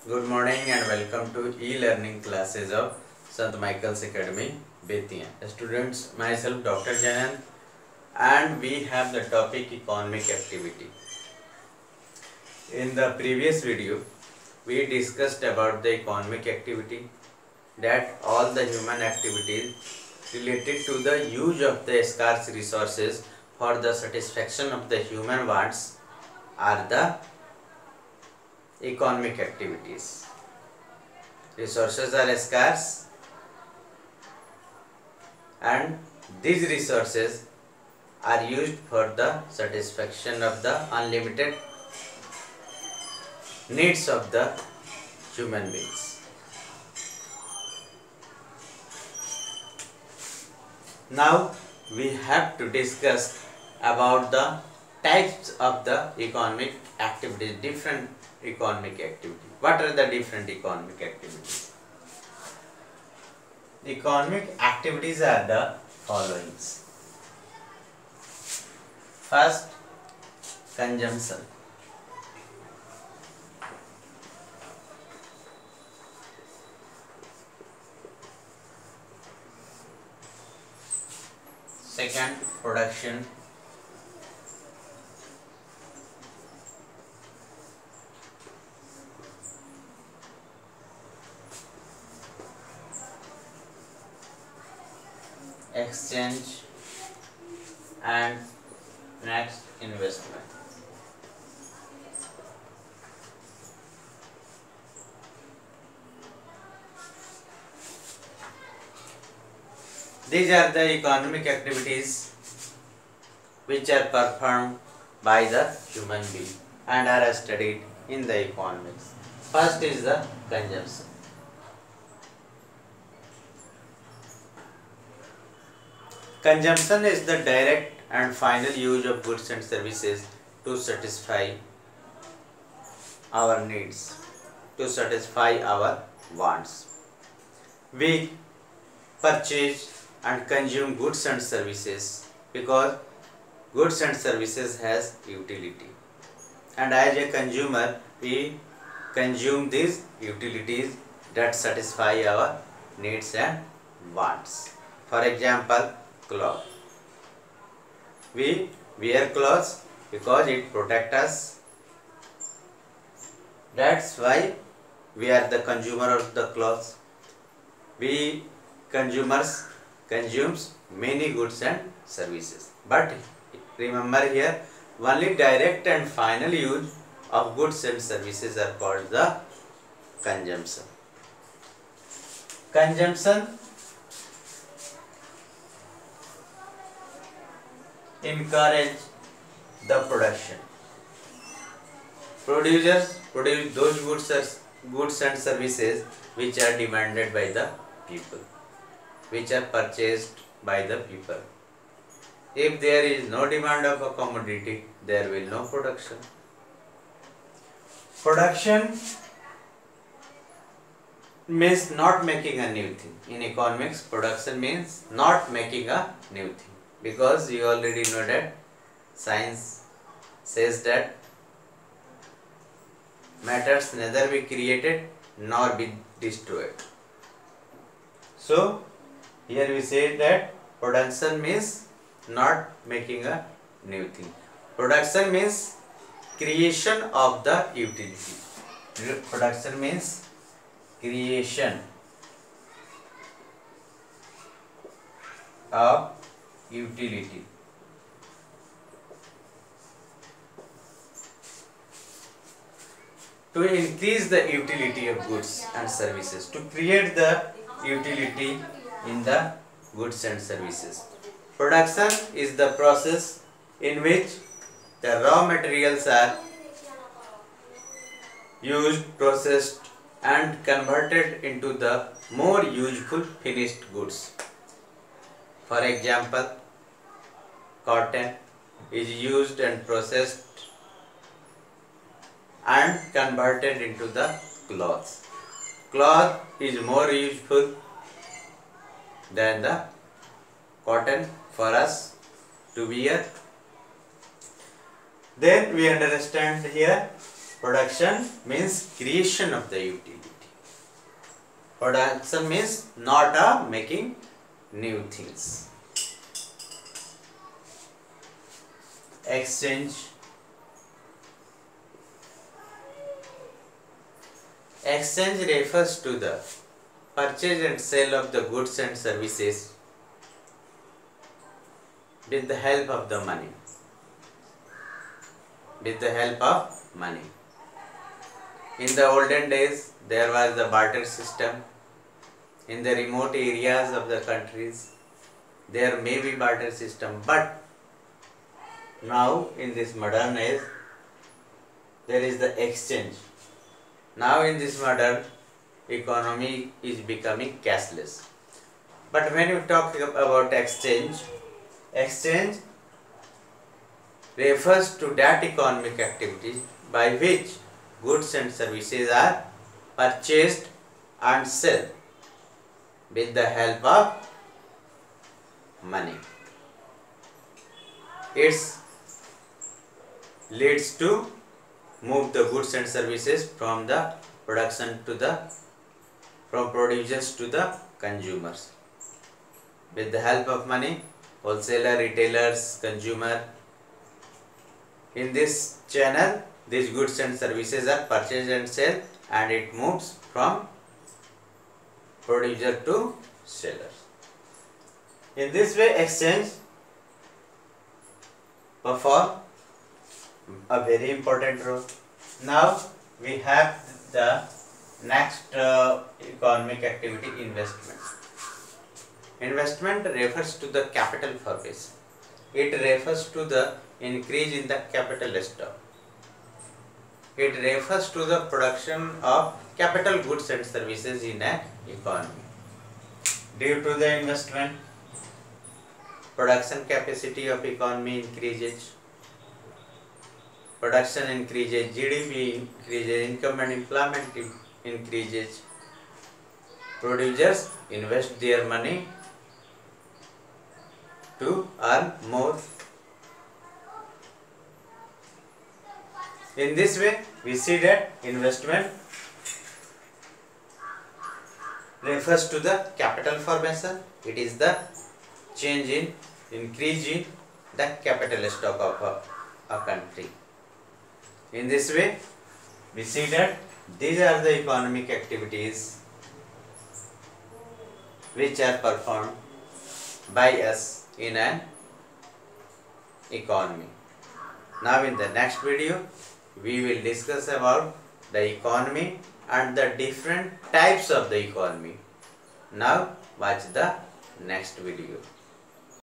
Good morning and welcome to e-learning classes of Sant Michael's Academy, Bettiya. Students, myself Dr. Janan, and we have the topic economic activity. In the previous video, we discussed about the economic activity, that all the human activities related to the use of the scarce resources for the satisfaction of the human wants are the economic activities. Resources are scarce and these resources are used for the satisfaction of the unlimited needs of the human beings. Now we have to discuss about the types of the economic activities, different economic activities. What are the different economic activities? The economic activities are the following. First, consumption. Second, production. Exchange, and next, investment. These are the economic activities which are performed by the human being and are studied in the economics. First is the consumption. Consumption is the direct and final use of goods and services to satisfy our needs, to satisfy our wants. We purchase and consume goods and services because goods and services has utility, and as a consumer we consume these utilities that satisfy our needs and wants. For example, cloth. We wear clothes because it protects us. That's why we are the consumer of the clothes. We consumers consumes many goods and services. But remember here, only direct and final use of goods and services are called the consumption. Consumption encourage the production. Producers produce those goods and services which are demanded by the people, which are purchased by the people. If there is no demand of a commodity, there will no production. Production means not making a new thing. In economics, production means not making a new thing. Because you already know that science says that matters neither be created nor be destroyed. So here we say that production means not making a new thing. Production means creation of the utility. Production means creation of utility. To increase the utility of goods and services, to create the utility in the goods and services. Production is the process in which the raw materials are used, processed and converted into the more useful finished goods. For example, cotton is used and processed and converted into the cloth. Cloth is more useful than the cotton for us to wear. Then we understand here Production means creation of the utility. Production means not making new things. Exchange. Exchange refers to the purchase and sale of the goods and services with the help of the money. With the help of money. In the olden days, there was the barter system. In the remote areas of the countries, there may be barter system, but now in this modern age, there is the exchange. Now in this modern economy is becoming cashless. But when you talk about exchange, exchange refers to that economic activity by which goods and services are purchased and sold with the help of money. It leads to move the goods and services from the production to from producers to the consumers. With the help of money, wholesaler, retailers, consumer. In this channel, these goods and services are purchased and sold, and it moves from producer to seller. In this way, exchange perform a very important role. Now we have the next economic activity, investment. Investment refers to the capital formation. It refers to the increase in the capital stock. It refers to the production of capital goods and services in an economy. Due to the investment, production capacity of economy increases. Production increases, GDP increases, income and employment increases. Producers invest their money to earn more. In this way, we see that investment refers to the capital formation. It is the change in, increase in the capital stock of a country. In this way, we see that these are the economic activities which are performed by us in an economy. Now in the next video, we will discuss about the economy and the different types of the economy. Now watch the next video.